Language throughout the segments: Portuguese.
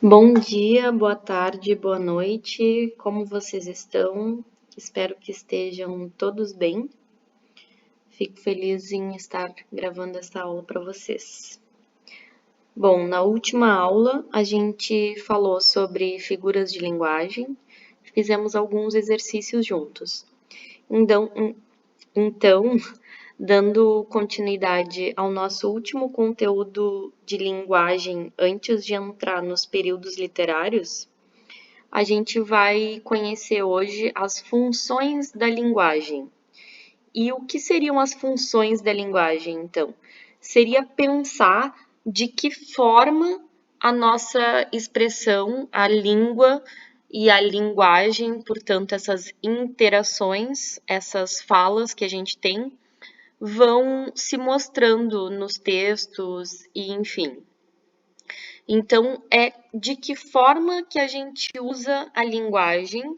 Bom dia, boa tarde, boa noite. Como vocês estão? Espero que estejam todos bem. Fico feliz em estar gravando essa aula para vocês. Bom, na última aula a gente falou sobre figuras de linguagem, fizemos alguns exercícios juntos. Então, dando continuidade ao nosso último conteúdo de linguagem antes de entrar nos períodos literários, a gente vai conhecer hoje as funções da linguagem. E o que seriam as funções da linguagem, então? Seria pensar de que forma a nossa expressão, a língua e a linguagem, portanto, essas interações, essas falas que a gente tem, vão se mostrando nos textos e enfim. Então, é de que forma que a gente usa a linguagem,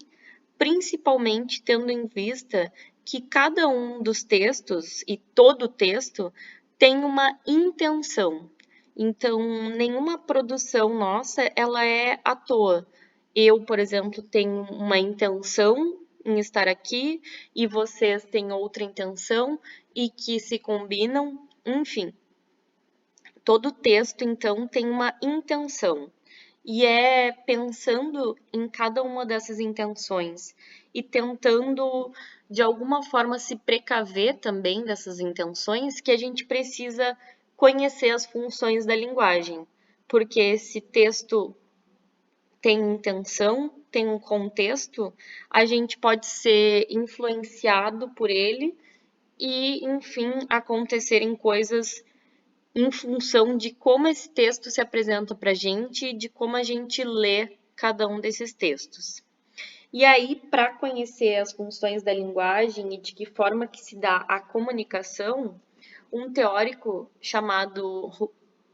principalmente tendo em vista que cada um dos textos e todo texto tem uma intenção. Então, nenhuma produção nossa, ela é à toa. Eu, por exemplo, tenho uma intenção em estar aqui e vocês têm outra intenção e que se combinam, enfim. Todo texto, então, tem uma intenção. E é pensando em cada uma dessas intenções e tentando, de alguma forma, se precaver também dessas intenções que a gente precisa conhecer as funções da linguagem. Porque esse texto tem intenção, tem um contexto, a gente pode ser influenciado por ele e, enfim, acontecerem coisas em função de como esse texto se apresenta para a gente e de como a gente lê cada um desses textos. E aí, para conhecer as funções da linguagem e de que forma que se dá a comunicação, um teórico chamado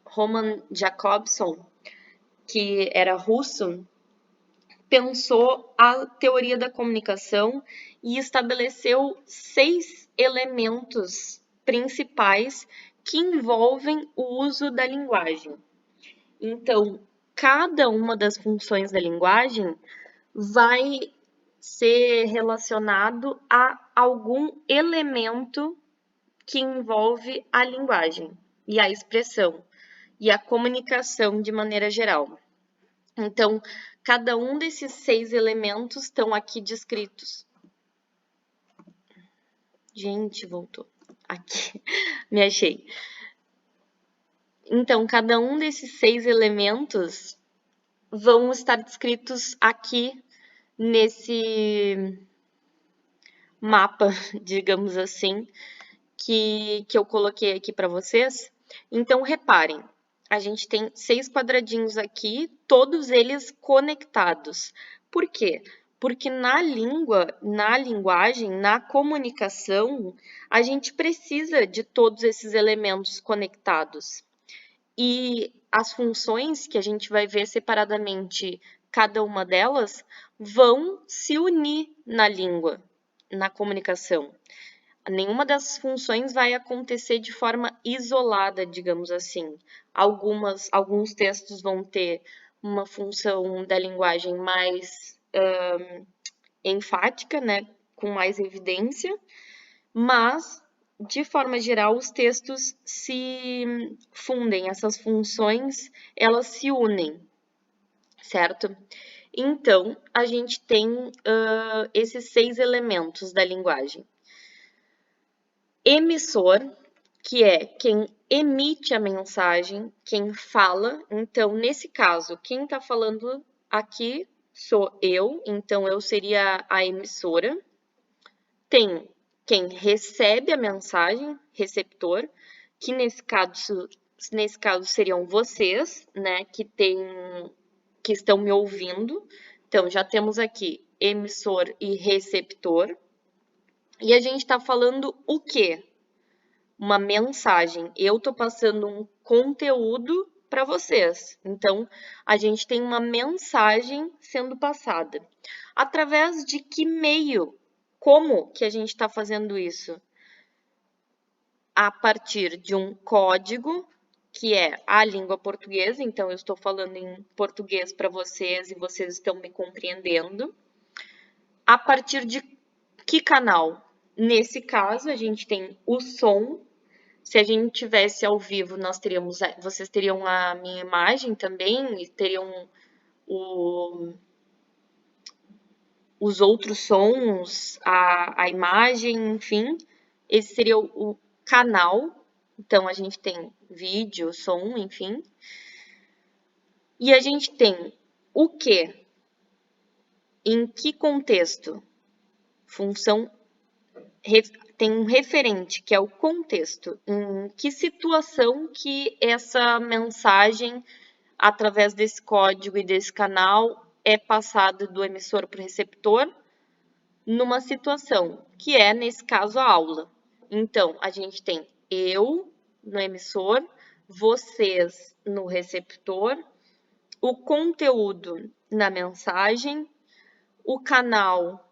Roman Jakobson, que era russo, pensou a teoria da comunicação e estabeleceu 6 elementos principais que envolvem o uso da linguagem. Então, cada uma das funções da linguagem vai ser relacionado a algum elemento que envolve a linguagem e a expressão e a comunicação de maneira geral. Então, cada um desses 6 elementos estão aqui descritos. Gente, voltou. Aqui, me achei. Então, cada um desses 6 elementos vão estar descritos aqui nesse mapa, digamos assim, que eu coloquei aqui para vocês. Então, reparem, a gente tem 6 quadradinhos aqui, todos eles conectados. Por quê? Porque na língua, na linguagem, na comunicação, a gente precisa de todos esses elementos conectados. E as funções que a gente vai ver separadamente, cada uma delas, vão se unir na língua, na comunicação. Nenhuma das funções vai acontecer de forma isolada, digamos assim. Alguns textos vão ter uma função da linguagem mais enfática, né, com mais evidência, mas, de forma geral, os textos se fundem, essas funções, elas se unem, certo? Então, a gente tem esses 6 elementos da linguagem. Emissor, que é quem emite a mensagem, quem fala. Então, nesse caso, quem está falando aqui sou eu, então eu seria a emissora. Tem quem recebe a mensagem, receptor, que nesse caso seriam vocês, né, que estão me ouvindo. Então, já temos aqui emissor e receptor. E a gente está falando o quê? Uma mensagem. Eu estou passando um conteúdo para vocês. Então, a gente tem uma mensagem sendo passada. Através de que meio? Como que a gente está fazendo isso? A partir de um código que é a língua portuguesa, então eu estou falando em português para vocês e vocês estão me compreendendo. A partir de que canal? Nesse caso, a gente tem o som. Se a gente tivesse ao vivo, vocês teriam a minha imagem também, e teriam os outros sons, a imagem, enfim. Esse seria o canal. Então, a gente tem vídeo, som, enfim. E a gente tem o quê? Em que contexto? Função tem um referente, que é o contexto. Em que situação que essa mensagem, através desse código e desse canal, é passada do emissor para o receptor, numa situação, que é, nesse caso, a aula. Então, a gente tem eu no emissor, vocês no receptor, o conteúdo na mensagem, o canal,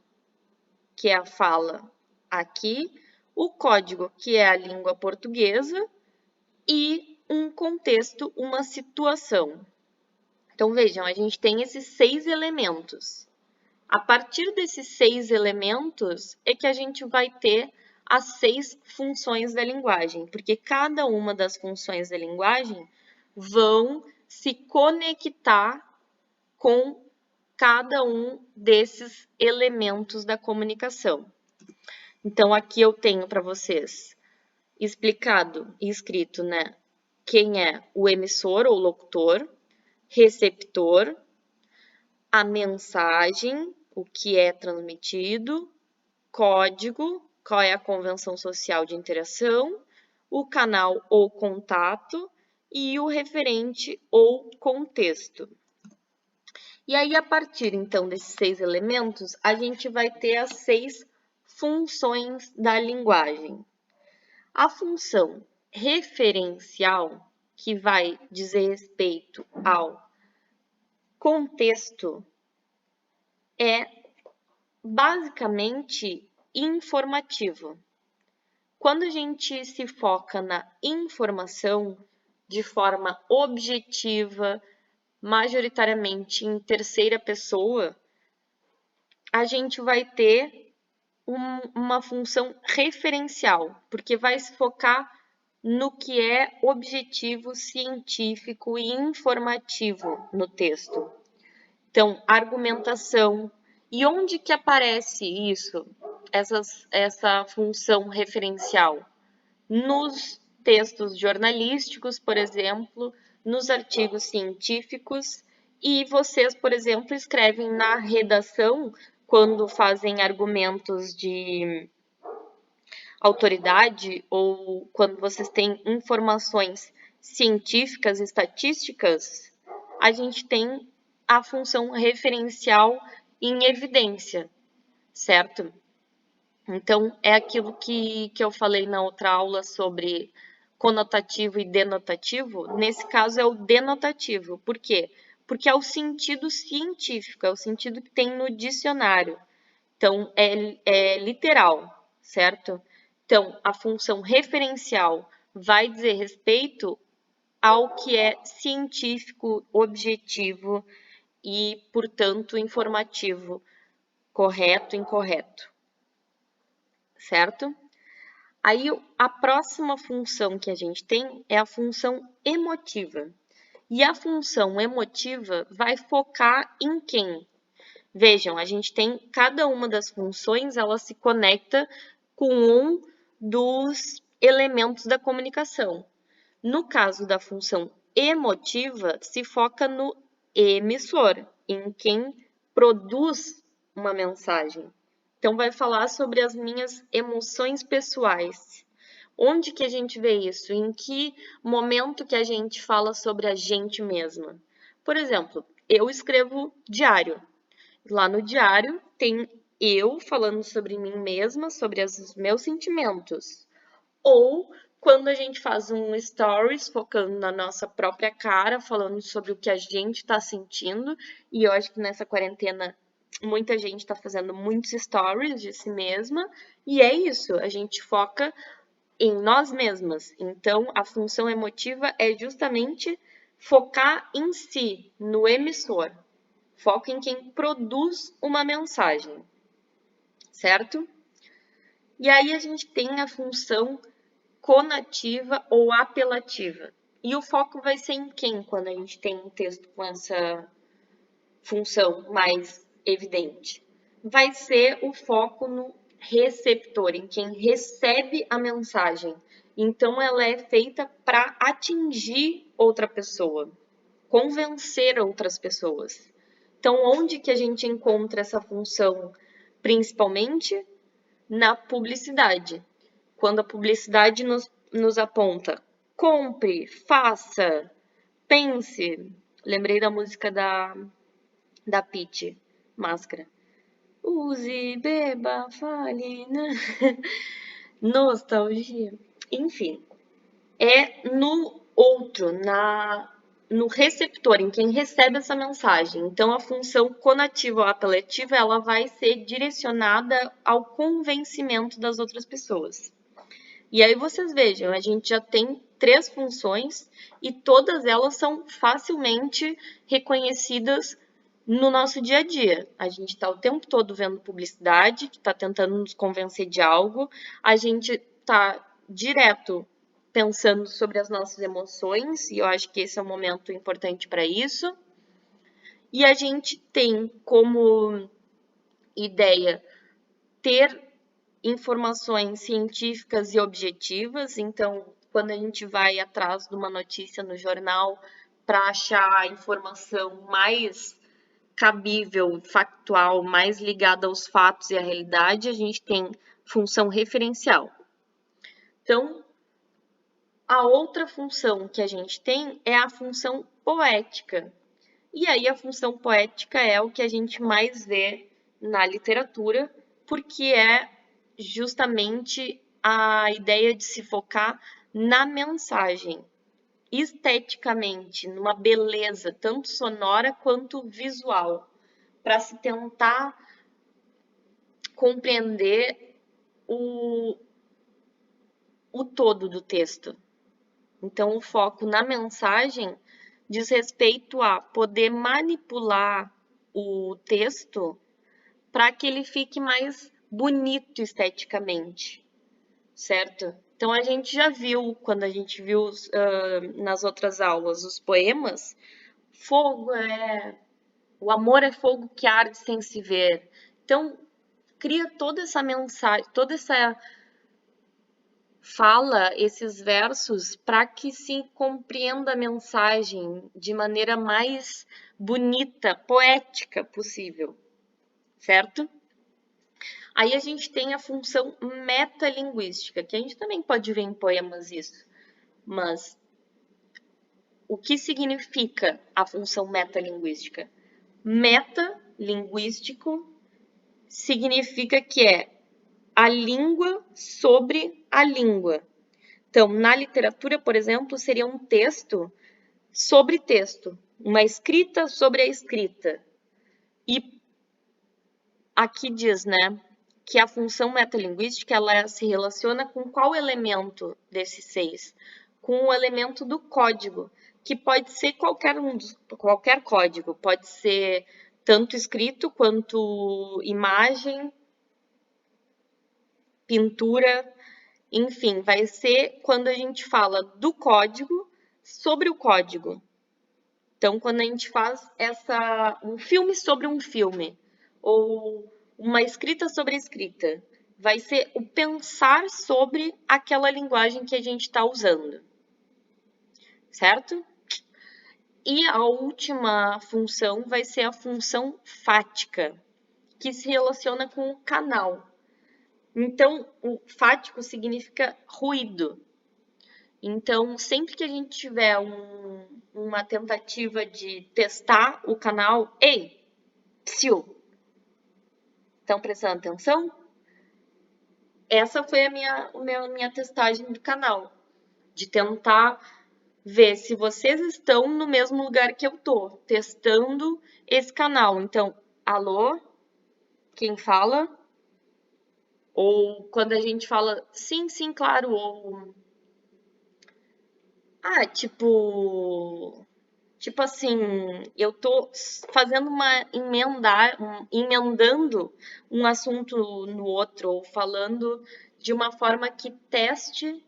que é a fala aqui, o código, que é a língua portuguesa, e um contexto, uma situação. Então, vejam, a gente tem esses 6 elementos. A partir desses 6 elementos é que a gente vai ter as 6 funções da linguagem, porque cada uma das funções da linguagem vão se conectar com cada um desses elementos da comunicação. Então, aqui eu tenho para vocês explicado e escrito, né, quem é o emissor ou locutor, receptor, a mensagem, o que é transmitido, código, qual é a convenção social de interação, o canal ou contato e o referente ou contexto. E aí, a partir, então, desses 6 elementos, a gente vai ter as 6 funções da linguagem. A função referencial, que vai dizer respeito ao contexto, é basicamente informativo. Quando a gente se foca na informação de forma objetiva, majoritariamente em terceira pessoa, a gente vai ter uma função referencial, porque vai se focar no que é objetivo, científico e informativo no texto. Então, argumentação. E onde que aparece isso, essa função referencial? Nos textos jornalísticos, por exemplo, nos artigos científicos, e vocês, por exemplo, escrevem na redação, quando fazem argumentos de autoridade ou quando vocês têm informações científicas, estatísticas, a gente tem a função referencial em evidência, certo? Então, é aquilo que eu falei na outra aula sobre conotativo e denotativo. Nesse caso, é o denotativo. Por quê? Porque é o sentido científico, é o sentido que tem no dicionário. Então, é literal, certo? Então, a função referencial vai dizer respeito ao que é científico, objetivo e, portanto, informativo, correto, incorreto, certo? Aí, a próxima função que a gente tem é a função emotiva. E a função emotiva vai focar em quem? Vejam, a gente tem cada uma das funções, ela se conecta com um dos elementos da comunicação. No caso da função emotiva, se foca no emissor, em quem produz uma mensagem. Então, vai falar sobre as minhas emoções pessoais. Onde que a gente vê isso? Em que momento que a gente fala sobre a gente mesma? Por exemplo, eu escrevo diário. Lá no diário tem eu falando sobre mim mesma, sobre os meus sentimentos. Ou quando a gente faz um stories focando na nossa própria cara, falando sobre o que a gente está sentindo. E eu acho que nessa quarentena muita gente está fazendo muitos stories de si mesma. E é isso, a gente foca em nós mesmas. Então, a função emotiva é justamente focar em si, no emissor. Foco em quem produz uma mensagem, certo? E aí a gente tem a função conativa ou apelativa. E o foco vai ser em quem quando a gente tem um texto com essa função mais evidente? Vai ser o foco no receptor, em quem recebe a mensagem. Então, ela é feita para atingir outra pessoa, convencer outras pessoas. Então, onde que a gente encontra essa função? Principalmente na publicidade. Quando a publicidade nos aponta, compre, faça, pense. Lembrei da música da Pitty, Máscara. Use, beba, fale, né? Nostalgia. Enfim, é no outro, no receptor, em quem recebe essa mensagem. Então, a função conativa ou apelativa, ela vai ser direcionada ao convencimento das outras pessoas. E aí vocês vejam, a gente já tem 3 funções e todas elas são facilmente reconhecidas no nosso dia a dia. A gente está o tempo todo vendo publicidade, que está tentando nos convencer de algo, a gente está direto pensando sobre as nossas emoções, e eu acho que esse é um momento importante para isso. E a gente tem como ideia ter informações científicas e objetivas. Então, quando a gente vai atrás de uma notícia no jornal para achar a informação mais cabível, factual, mais ligada aos fatos e à realidade, a gente tem função referencial. Então, a outra função que a gente tem é a função poética. E aí a função poética é o que a gente mais vê na literatura, porque é justamente a ideia de se focar na mensagem, esteticamente, numa beleza tanto sonora quanto visual, para se tentar compreender o todo do texto. Então, o foco na mensagem diz respeito a poder manipular o texto para que ele fique mais bonito esteticamente, certo? Então, a gente já viu, quando a gente viu nas outras aulas os poemas, o amor é fogo que arde sem se ver. Então, cria toda essa mensagem, toda essa fala, esses versos, para que se compreenda a mensagem de maneira mais bonita, poética possível, certo? Aí a gente tem a função metalinguística, que a gente também pode ver em poemas isso. Mas o que significa a função metalinguística? Metalinguístico significa que é a língua sobre a língua. Então, na literatura, por exemplo, seria um texto sobre texto, uma escrita sobre a escrita. E aqui diz, né, que a função metalinguística ela se relaciona com qual elemento desses 6? Com o elemento do código, que pode ser qualquer código, pode ser tanto escrito quanto imagem, pintura, enfim, vai ser quando a gente fala do código sobre o código. Então, quando a gente faz um filme sobre um filme, ou uma escrita sobre a escrita, vai ser o pensar sobre aquela linguagem que a gente está usando, certo? E a última função vai ser a função fática, que se relaciona com o canal. Então, o fático significa ruído. Então, sempre que a gente tiver uma tentativa de testar o canal, ei, psiu, estão prestando atenção? Essa foi a minha testagem do canal, de tentar ver se vocês estão no mesmo lugar que eu tô, testando esse canal. Então, alô, quem fala? Ou quando a gente fala sim, sim, claro, ou tipo assim, eu tô fazendo uma emendando um assunto no outro, ou falando de uma forma que teste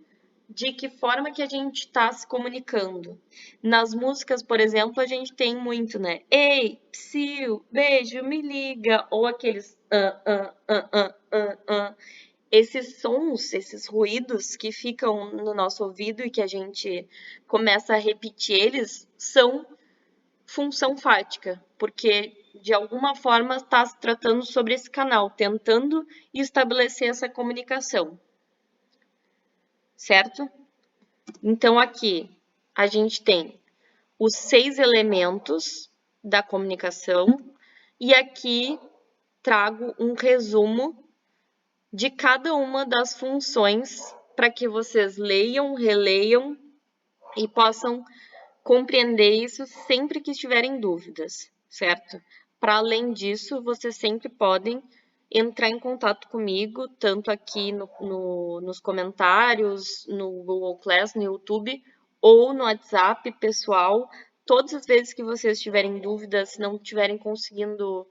de que forma que a gente está se comunicando. Nas músicas, por exemplo, a gente tem muito, né? Ei, psiu, beijo, me liga, ou aqueles esses sons, esses ruídos que ficam no nosso ouvido e que a gente começa a repetir eles, são função fática, porque de alguma forma está se tratando sobre esse canal, tentando estabelecer essa comunicação, certo? Então aqui a gente tem os 6 elementos da comunicação e aqui trago um resumo de cada uma das funções para que vocês leiam, releiam e possam compreender isso sempre que estiverem dúvidas, certo? Para além disso, vocês sempre podem entrar em contato comigo, tanto aqui nos comentários, no Google Class, no YouTube, ou no WhatsApp pessoal. Todas as vezes que vocês tiverem dúvidas, não estiverem conseguindo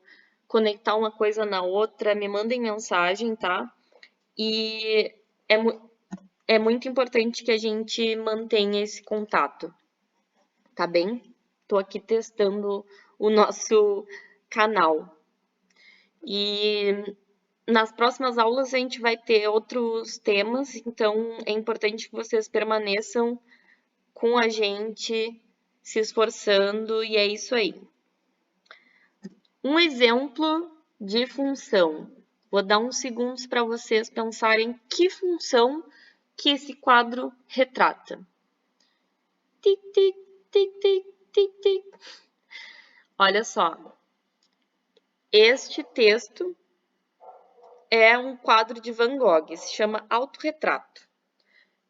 conectar uma coisa na outra, me mandem mensagem, tá? E é, é muito importante que a gente mantenha esse contato, tá bem? Tô aqui testando o nosso canal. E nas próximas aulas a gente vai ter outros temas, então é importante que vocês permaneçam com a gente, se esforçando, e é isso aí. Um exemplo de função. Vou dar uns segundos para vocês pensarem que função que esse quadro retrata. Tic, tic, tic, tic, tic, tic. Olha só. Este texto é um quadro de Van Gogh, se chama Autorretrato.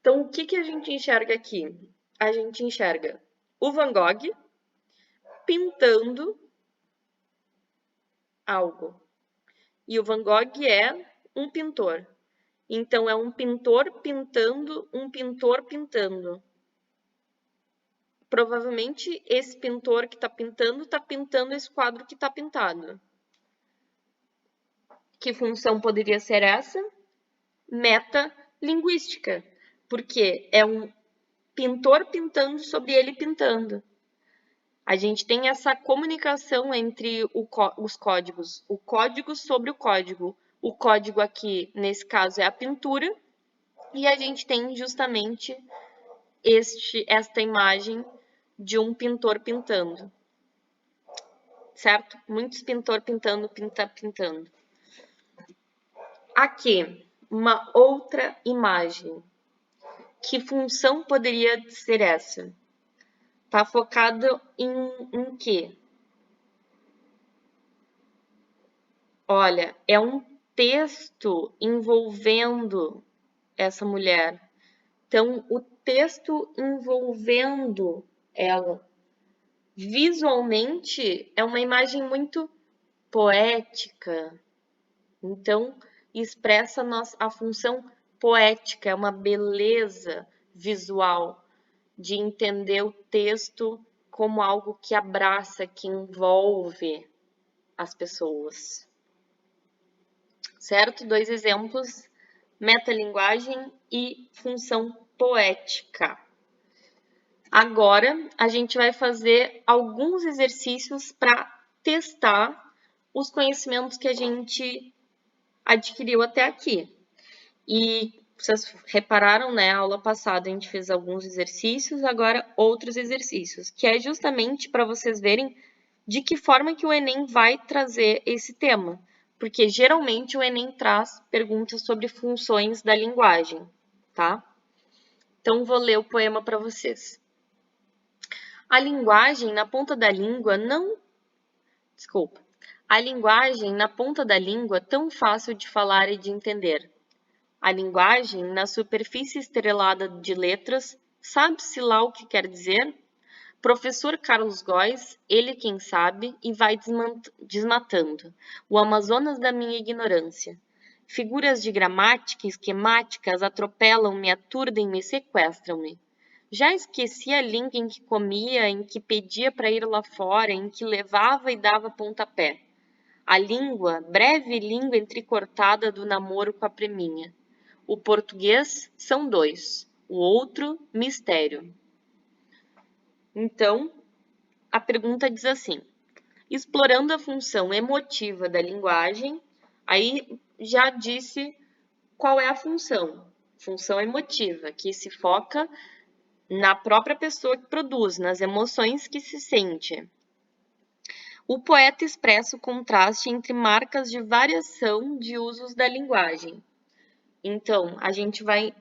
Então, o que a gente enxerga aqui? A gente enxerga o Van Gogh pintando algo. E o Van Gogh é um pintor. Então, é um pintor pintando um pintor pintando. Provavelmente, esse pintor que está pintando esse quadro que está pintado. Que função poderia ser essa? Metalinguística. Porque é um pintor pintando sobre ele pintando. A gente tem essa comunicação entre os códigos, o código sobre o código. O código aqui, nesse caso, é a pintura, e a gente tem justamente esta imagem de um pintor pintando. Certo? Muitos pintor pintando, pintando. Aqui, uma outra imagem. Que função poderia ser essa? Tá focado em quê? Olha, é um texto envolvendo essa mulher. Então, o texto envolvendo ela. Visualmente, é uma imagem muito poética. Então, expressa a função poética, é uma beleza visual de entender o texto como algo que abraça, que envolve as pessoas. Certo? 2 exemplos, metalinguagem e função poética. Agora, a gente vai fazer alguns exercícios para testar os conhecimentos que a gente adquiriu até aqui. E vocês repararam, né? A aula passada a gente fez alguns exercícios, agora outros exercícios, que é justamente para vocês verem de que forma que o Enem vai trazer esse tema. Porque geralmente o Enem traz perguntas sobre funções da linguagem, tá? Então vou ler o poema para vocês. A linguagem na ponta da língua A linguagem na ponta da língua tão fácil de falar e de entender. A linguagem, na superfície estrelada de letras, sabe-se lá o que quer dizer? Professor Carlos Góes, ele quem sabe, e vai desmatando o Amazonas da minha ignorância. Figuras de gramática e esquemáticas atropelam-me, aturdem-me, sequestram-me. Já esqueci a língua em que comia, em que pedia para ir lá fora, em que levava e dava pontapé. A língua, breve língua entrecortada do namoro com a preminha. O português são dois, o outro, mistério. Então, a pergunta diz assim: explorando a função emotiva da linguagem, aí já disse qual é a função. Função emotiva, que se foca na própria pessoa que produz, nas emoções que se sente. O poeta expressa o contraste entre marcas de variação de usos da linguagem. Então, a gente vai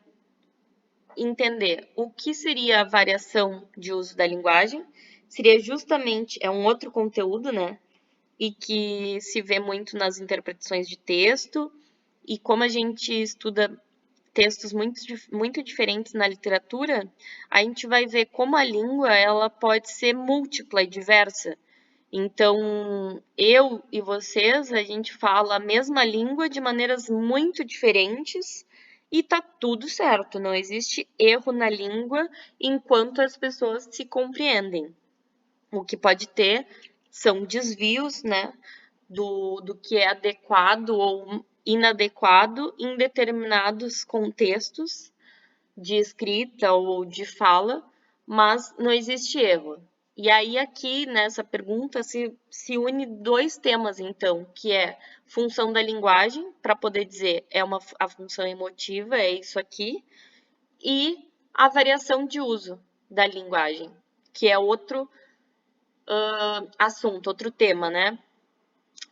entender o que seria a variação de uso da linguagem. Seria justamente, é um outro conteúdo, né? E que se vê muito nas interpretações de texto. E como a gente estuda textos muito diferentes na literatura, a gente vai ver como a língua ela pode ser múltipla e diversa. Então, eu e vocês, a gente fala a mesma língua de maneiras muito diferentes e tá tudo certo, não existe erro na língua enquanto as pessoas se compreendem. O que pode ter são desvios, né, do que é adequado ou inadequado em determinados contextos de escrita ou de fala, mas não existe erro. E aí aqui nessa pergunta se une dois temas então, que é função da linguagem, para poder dizer a função emotiva, é isso aqui, e a variação de uso da linguagem, que é outro assunto, outro tema, né?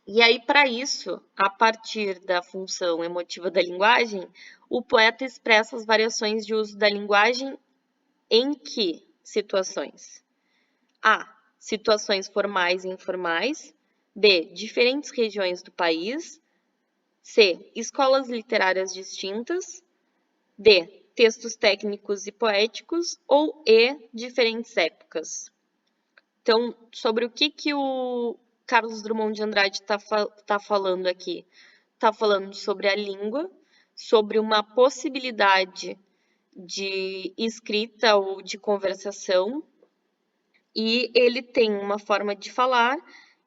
E aí, para isso, a partir da função emotiva da linguagem, o poeta expressa as variações de uso da linguagem em que situações? A. Situações formais e informais. B. Diferentes regiões do país. C. Escolas literárias distintas. D. Textos técnicos e poéticos. Ou E. Diferentes épocas. Então, sobre o que o Carlos Drummond de Andrade tá falando aqui? Está falando sobre a língua, sobre uma possibilidade de escrita ou de conversação, e ele tem uma forma de falar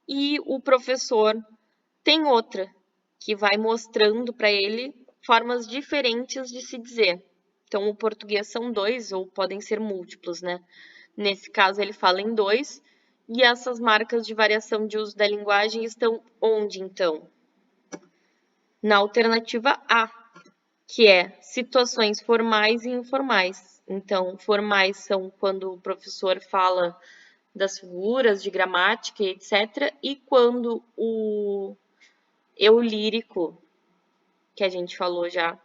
e o professor tem outra, que vai mostrando para ele formas diferentes de se dizer. Então, o português são dois, ou podem ser múltiplos, né? Nesse caso, ele fala em dois, e essas marcas de variação de uso da linguagem estão onde, então? Na alternativa A, que é situações formais e informais. Então, formais são quando o professor fala das figuras de gramática, etc. E quando o eu lírico, que a gente falou já,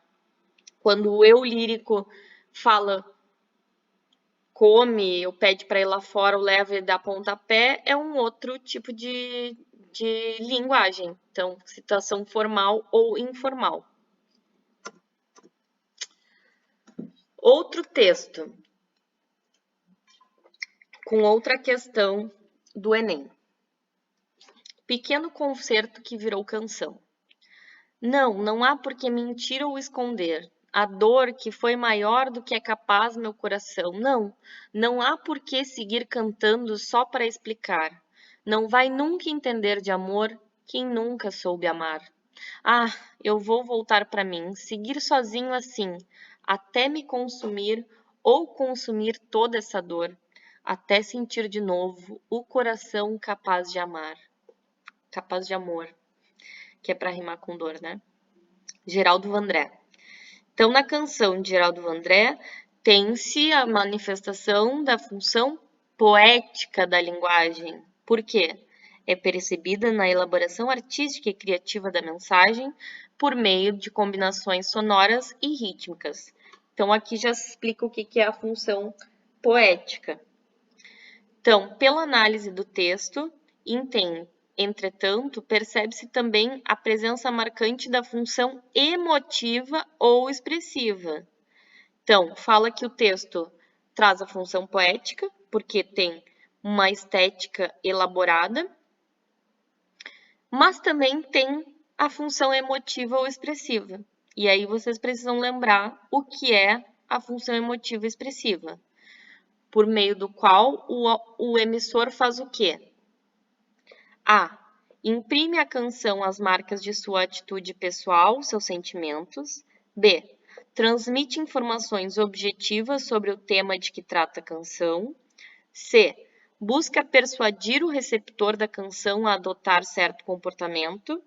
quando o eu lírico fala come, ou pede para ir lá fora, ou leva e dá pontapé, é um outro tipo de linguagem. Então, situação formal ou informal. Outro texto, com outra questão do Enem. Pequeno concerto que virou canção. Não há por que mentir ou esconder a dor que foi maior do que é capaz meu coração. Não há por que seguir cantando só para explicar. Não vai nunca entender de amor quem nunca soube amar. Ah, eu vou voltar para mim, seguir sozinho assim, até me consumir ou consumir toda essa dor, até sentir de novo o coração capaz de amar, capaz de amor, que é para rimar com dor, né? Geraldo Vandré. Então, na canção de Geraldo Vandré, tem-se a manifestação da função poética da linguagem. Por quê? É percebida na elaboração artística e criativa da mensagem por meio de combinações sonoras e rítmicas. Então, aqui já se explica o que é a função poética. Então, pela análise do texto, entretanto, percebe-se também a presença marcante da função emotiva ou expressiva. Então, fala que o texto traz a função poética, porque tem uma estética elaborada, mas também tem a função emotiva ou expressiva. E aí vocês precisam lembrar o que é a função emotiva expressiva, por meio do qual o emissor faz o quê? A. Imprime à canção as marcas de sua atitude pessoal, seus sentimentos. B. Transmite informações objetivas sobre o tema de que trata a canção. C. Busca persuadir o receptor da canção a adotar certo comportamento.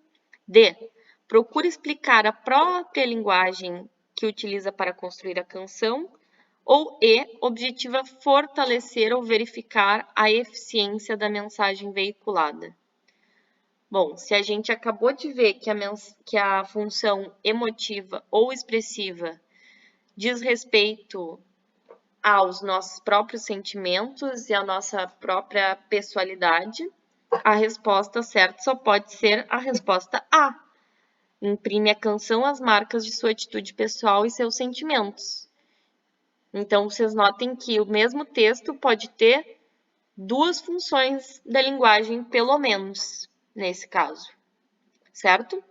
D. Procura explicar a própria linguagem que utiliza para construir a canção. Ou E. Objetiva fortalecer ou verificar a eficiência da mensagem veiculada. Bom, se a gente acabou de ver que a função emotiva ou expressiva diz respeito aos nossos próprios sentimentos e à nossa própria pessoalidade, a resposta certa só pode ser a resposta A. Imprime à canção as marcas de sua atitude pessoal e seus sentimentos. Então, vocês notem que o mesmo texto pode ter duas funções da linguagem, pelo menos, nesse caso, certo?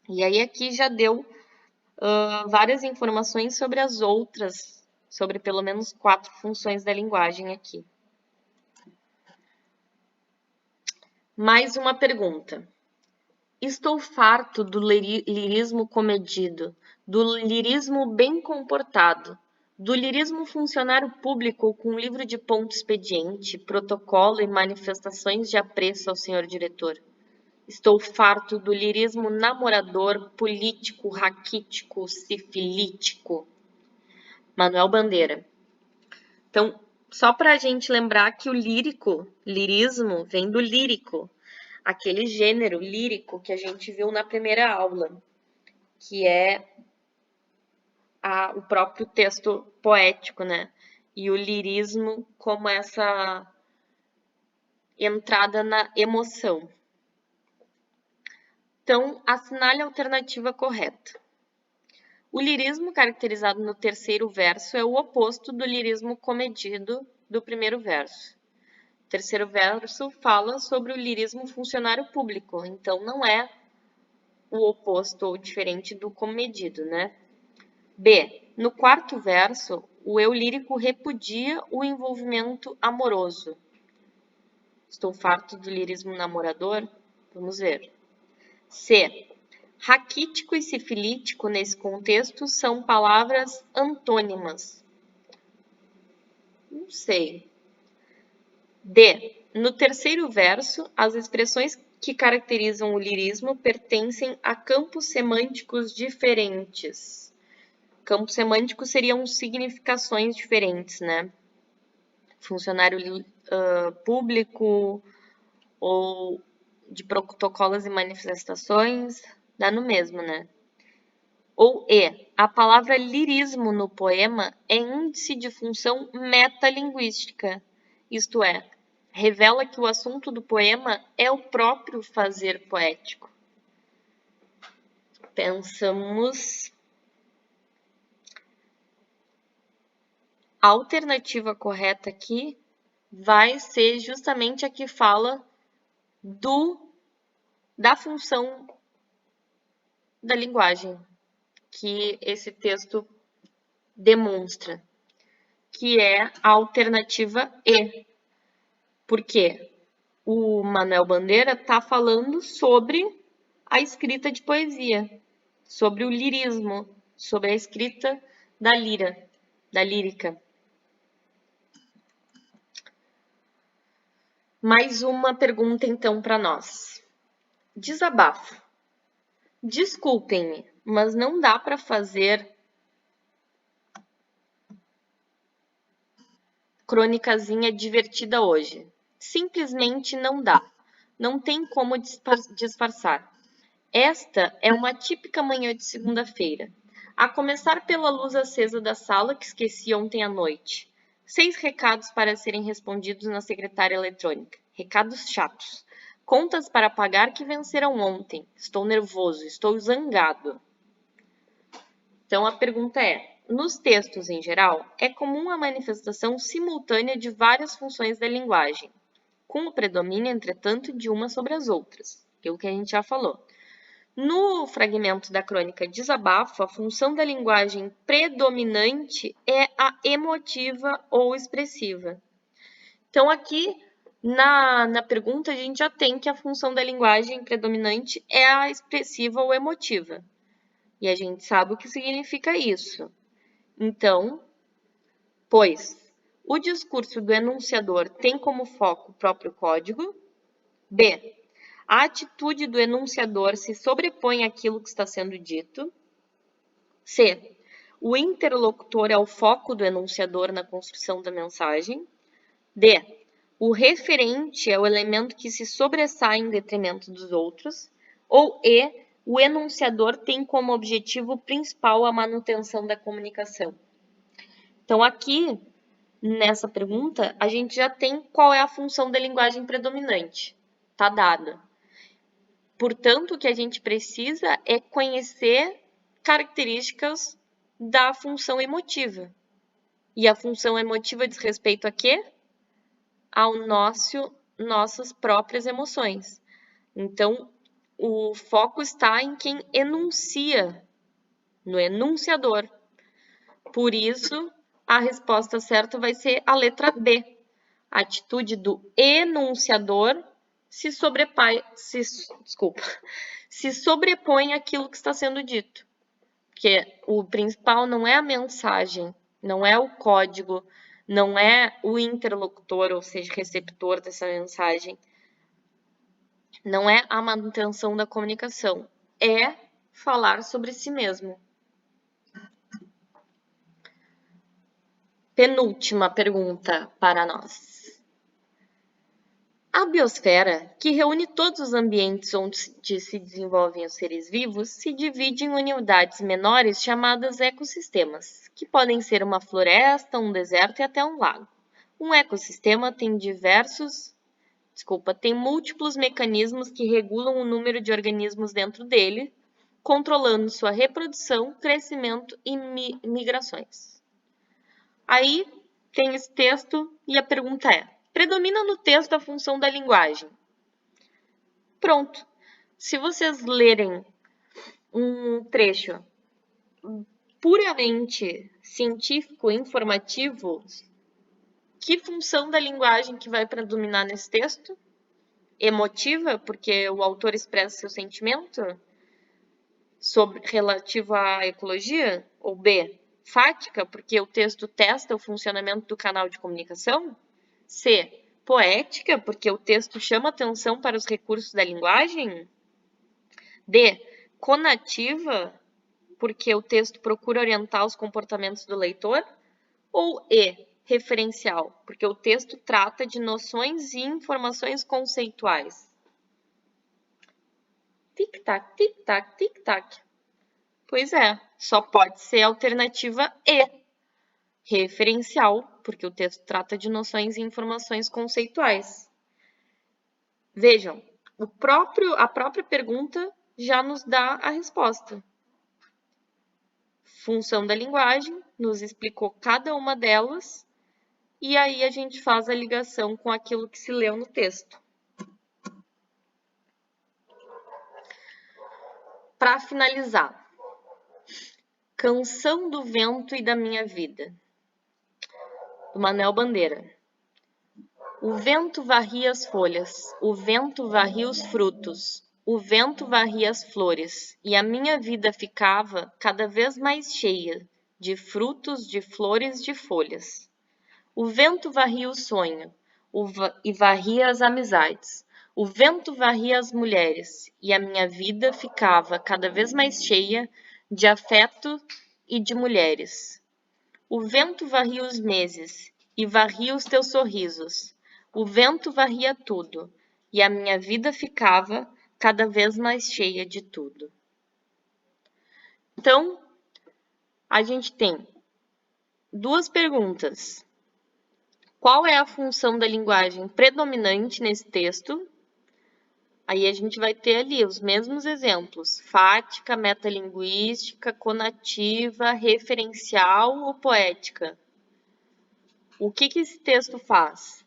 E aí aqui já deu várias informações sobre as outras, sobre pelo menos 4 funções da linguagem aqui. Mais uma pergunta. Estou farto do lirismo comedido, do lirismo bem comportado, do lirismo funcionário público com livro de ponto expediente, protocolo e manifestações de apreço ao senhor diretor. Estou farto do lirismo namorador, político, raquítico, sifilítico. Manuel Bandeira. Então, só para a gente lembrar que o lirismo, vem do lírico, aquele gênero lírico que a gente viu na primeira aula, que é o próprio texto poético, né? E o lirismo como essa entrada na emoção. Então, assinale a alternativa correta. O lirismo caracterizado no terceiro verso é o oposto do lirismo comedido do primeiro verso. O terceiro verso fala sobre o lirismo funcionário público, então não é o oposto ou diferente do comedido, né? B. No quarto verso, o eu lírico repudia o envolvimento amoroso. Estou farto do lirismo namorador? Vamos ver. C. Raquítico e sifilítico, nesse contexto, são palavras antônimas. Não sei. D. No terceiro verso, as expressões que caracterizam o lirismo pertencem a campos semânticos diferentes. Campos semânticos seriam significações diferentes, né? Funcionário público ou de protocolos e manifestações, dá no mesmo, né? Ou E. A palavra lirismo no poema é índice de função metalinguística, isto é, revela que o assunto do poema é o próprio fazer poético. Pensamos. A alternativa correta aqui vai ser justamente a que fala da função da linguagem que esse texto demonstra, que é a alternativa E. Porque o Manuel Bandeira está falando sobre a escrita de poesia, sobre o lirismo, sobre a escrita da lírica. Mais uma pergunta, então, para nós. Desabafo. Desculpem-me, mas não dá para fazer crônicazinha divertida hoje. Simplesmente não dá. Não tem como disfarçar. Esta é uma típica manhã de segunda-feira. A começar pela luz acesa da sala que esqueci ontem à noite. 6 recados para serem respondidos na secretária eletrônica. Recados chatos. Contas para pagar que venceram ontem. Estou nervoso, estou zangado. Então a pergunta é: nos textos em geral, é comum a manifestação simultânea de várias funções da linguagem, com o predomínio, entretanto, de uma sobre as outras, aquilo que a gente já falou. No fragmento da crônica Desabafo, a função da linguagem predominante é a emotiva ou expressiva. Então, aqui na pergunta, a gente já tem que a função da linguagem predominante é a expressiva ou emotiva. E a gente sabe o que significa isso. Então, pois o discurso do enunciador tem como foco o próprio código. B. A atitude do enunciador se sobrepõe àquilo que está sendo dito. C. O interlocutor é o foco do enunciador na construção da mensagem. D. O referente é o elemento que se sobressai em detrimento dos outros. Ou E. O enunciador tem como objetivo principal a manutenção da comunicação. Então, aqui, nessa pergunta, a gente já tem qual é a função da linguagem predominante. Está dada. Portanto, o que a gente precisa é conhecer características da função emotiva. E a função emotiva diz respeito a quê? Nossas próprias emoções. Então, o foco está em quem enuncia, no enunciador. Por isso, a resposta certa vai ser a letra B. A atitude do enunciador se sobrepõe àquilo que está sendo dito. Porque o principal não é a mensagem, não é o código, não é o interlocutor, ou seja, receptor dessa mensagem. Não é a manutenção da comunicação, é falar sobre si mesmo. Penúltima pergunta para nós. A biosfera, que reúne todos os ambientes onde se desenvolvem os seres vivos, se divide em unidades menores chamadas ecossistemas, que podem ser uma floresta, um deserto e até um lago. Um ecossistema tem múltiplos mecanismos que regulam o número de organismos dentro dele, controlando sua reprodução, crescimento e migrações. Aí tem esse texto e a pergunta é: predomina no texto a função da linguagem? Pronto. Se vocês lerem um trecho puramente científico, informativo, que função da linguagem que vai predominar nesse texto? Emotiva, porque o autor expressa seu sentimento relativo à ecologia? Ou B, fática, porque o texto testa o funcionamento do canal de comunicação? C, poética, porque o texto chama atenção para os recursos da linguagem? D, conativa, porque o texto procura orientar os comportamentos do leitor? Ou E, referencial, porque o texto trata de noções e informações conceituais? Tic-tac, tic-tac, tic-tac. Pois é, só pode ser a alternativa E, referencial, porque o texto trata de noções e informações conceituais. Vejam, a própria pergunta já nos dá a resposta. Função da linguagem, nos explicou cada uma delas, e aí a gente faz a ligação com aquilo que se leu no texto. Para finalizar, Canção do Vento e da Minha Vida, do Manuel Bandeira. O vento varria as folhas, o vento varria os frutos, o vento varria as flores, e a minha vida ficava cada vez mais cheia de frutos, de flores, de folhas. O vento varria o sonho e varria as amizades. O vento varria as mulheres, e a minha vida ficava cada vez mais cheia de afeto e de mulheres. O vento varria os meses e varria os teus sorrisos. O vento varria tudo, e a minha vida ficava cada vez mais cheia de tudo. Então, a gente tem duas perguntas. Qual é a função da linguagem predominante nesse texto? Aí a gente vai ter ali os mesmos exemplos: fática, metalinguística, conativa, referencial ou poética. O que esse texto faz?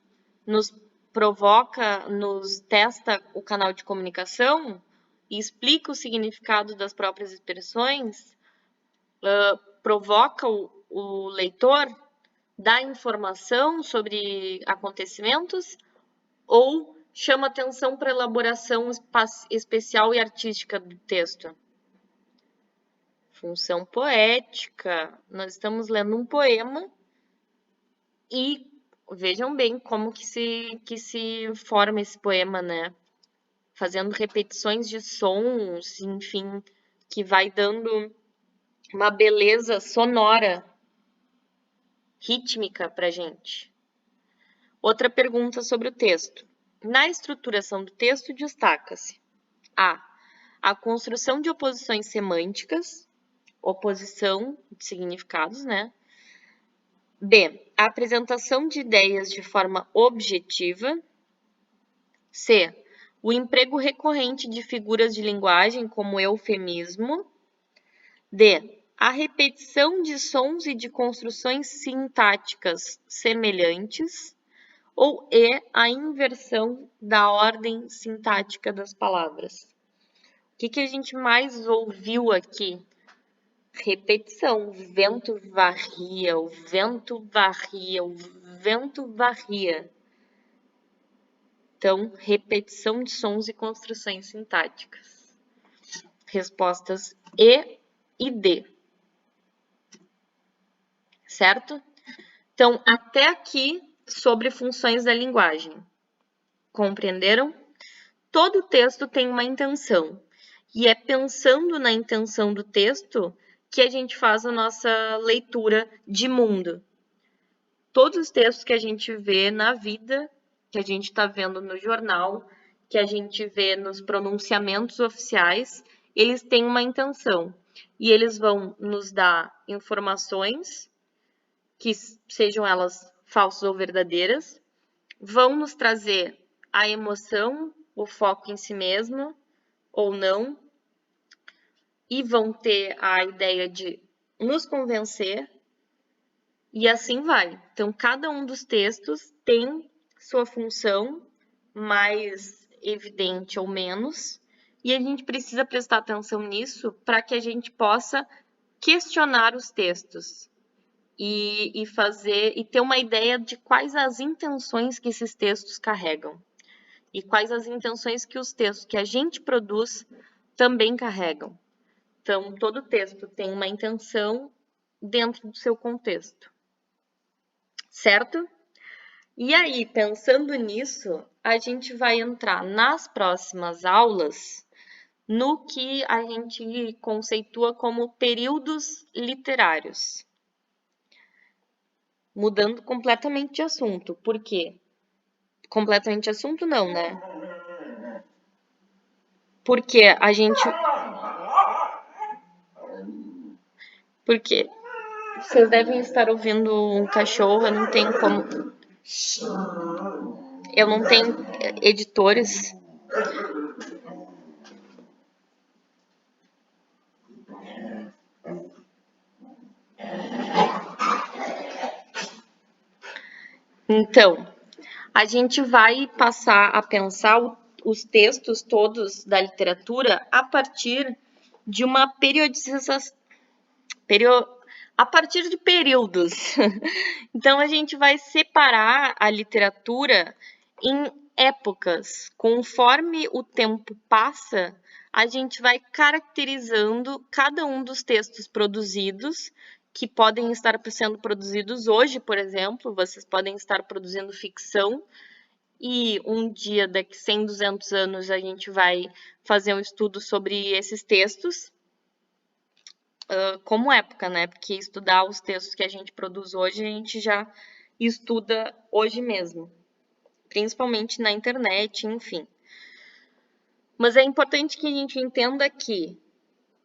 Nos provoca, nos testa o canal de comunicação? e explica o significado das próprias expressões, provoca o leitor, dá informação sobre acontecimentos ou chama atenção para a elaboração especial e artística do texto? Função poética. Nós estamos lendo um poema e vejam bem como que se forma esse poema, né? Fazendo repetições de sons, enfim, que vai dando uma beleza sonora, rítmica pra gente. Outra pergunta sobre o texto. Na estruturação do texto destaca-se a construção de oposições semânticas, oposição de significados, né? B. A apresentação de ideias de forma objetiva. C. O emprego recorrente de figuras de linguagem como eufemismo. D. A repetição de sons e de construções sintáticas semelhantes. Ou E. A inversão da ordem sintática das palavras. O que a gente mais ouviu aqui? Repetição. O vento varria, o vento varria, o vento varria. Então, repetição de sons e construções sintáticas. Respostas E e D. Certo? Então, até aqui sobre funções da linguagem. Compreenderam? Todo texto tem uma intenção. E é pensando na intenção do texto que a gente faz a nossa leitura de mundo. Todos os textos que a gente vê na vida, que a gente está vendo no jornal, que a gente vê nos pronunciamentos oficiais, eles têm uma intenção. E eles vão nos dar informações, que sejam elas falsas ou verdadeiras, vão nos trazer a emoção, o foco em si mesmo, ou não, e vão ter a ideia de nos convencer, e assim vai. Então, cada um dos textos tem sua função mais evidente ou menos, e a gente precisa prestar atenção nisso para que a gente possa questionar os textos e fazer e ter uma ideia de quais as intenções que esses textos carregam e quais as intenções que os textos que a gente produz também carregam. Então, todo texto tem uma intenção dentro do seu contexto. Certo? E aí, pensando nisso, a gente vai entrar nas próximas aulas no que a gente conceitua como períodos literários. Mudando completamente de assunto. Por quê? Completamente de assunto não, né? Porque a gente... Porque vocês devem estar ouvindo um cachorro, eu não tenho como... Eu não tenho editores. Então, a gente vai passar a pensar os textos todos da literatura a partir de uma periodização, a partir de períodos. Então, a gente vai separar a literatura em épocas. Conforme o tempo passa, a gente vai caracterizando cada um dos textos produzidos, que podem estar sendo produzidos hoje, por exemplo, vocês podem estar produzindo ficção, e um dia, daqui 100, 200 anos, a gente vai fazer um estudo sobre esses textos, como época, né? Porque estudar os textos que a gente produz hoje, a gente já estuda hoje mesmo, principalmente na internet, enfim. Mas é importante que a gente entenda que,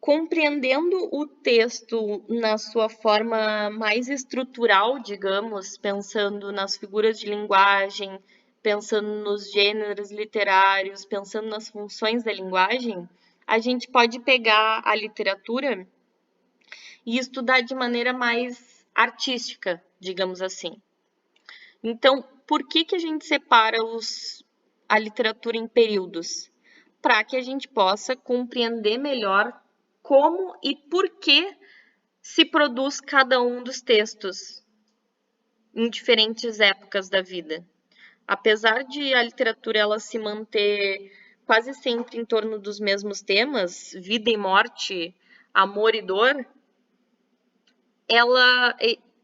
compreendendo o texto na sua forma mais estrutural, digamos, pensando nas figuras de linguagem, pensando nos gêneros literários, pensando nas funções da linguagem, a gente pode pegar a literatura e estudar de maneira mais artística, digamos assim. Então, por que a gente separa a literatura em períodos? para que a gente possa compreender melhor como e por que se produz cada um dos textos em diferentes épocas da vida. Apesar de a literatura ela se manter quase sempre em torno dos mesmos temas, vida e morte, amor e dor,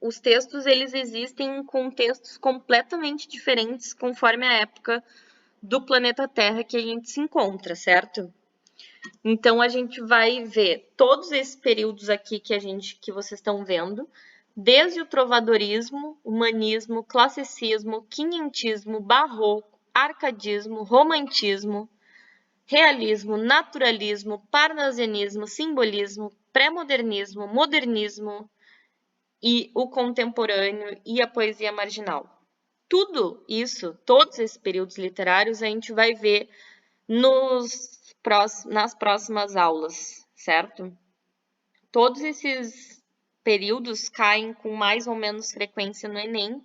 os textos eles existem em contextos completamente diferentes conforme a época do planeta Terra que a gente se encontra, certo? Então a gente vai ver todos esses períodos aqui que vocês estão vendo, desde o trovadorismo, humanismo, classicismo, quinhentismo, barroco, arcadismo, romantismo, realismo, naturalismo, parnasianismo, simbolismo, pré-modernismo, modernismo e o contemporâneo e a poesia marginal. Tudo isso, todos esses períodos literários, a gente vai ver nas próximas aulas, certo? Todos esses períodos caem com mais ou menos frequência no Enem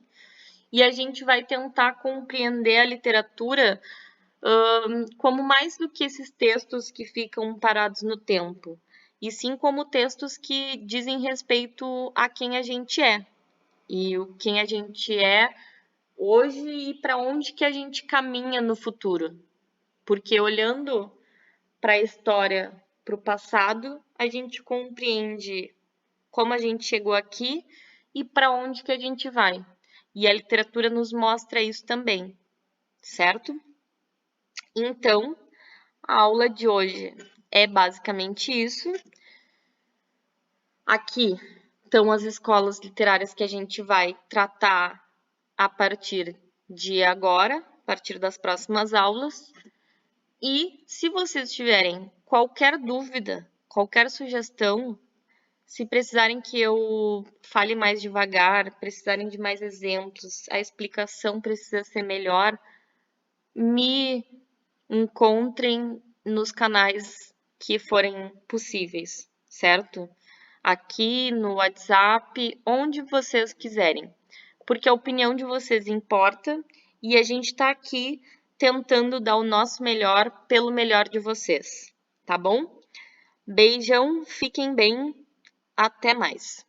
e a gente vai tentar compreender a literatura como mais do que esses textos que ficam parados no tempo, e sim como textos que dizem respeito a quem a gente é e o quem a gente é hoje e para onde que a gente caminha no futuro. Porque olhando para a história, para o passado, a gente compreende como a gente chegou aqui e para onde que a gente vai. E a literatura nos mostra isso também, certo? Então, a aula de hoje é basicamente isso. Aqui estão as escolas literárias que a gente vai tratar a partir de agora, a partir das próximas aulas. E se vocês tiverem qualquer dúvida, qualquer sugestão, se precisarem que eu fale mais devagar, precisarem de mais exemplos, a explicação precisa ser melhor, me encontrem nos canais que forem possíveis, certo? Aqui no WhatsApp, onde vocês quiserem, porque a opinião de vocês importa e a gente está aqui tentando dar o nosso melhor pelo melhor de vocês, tá bom? Beijão, fiquem bem, até mais!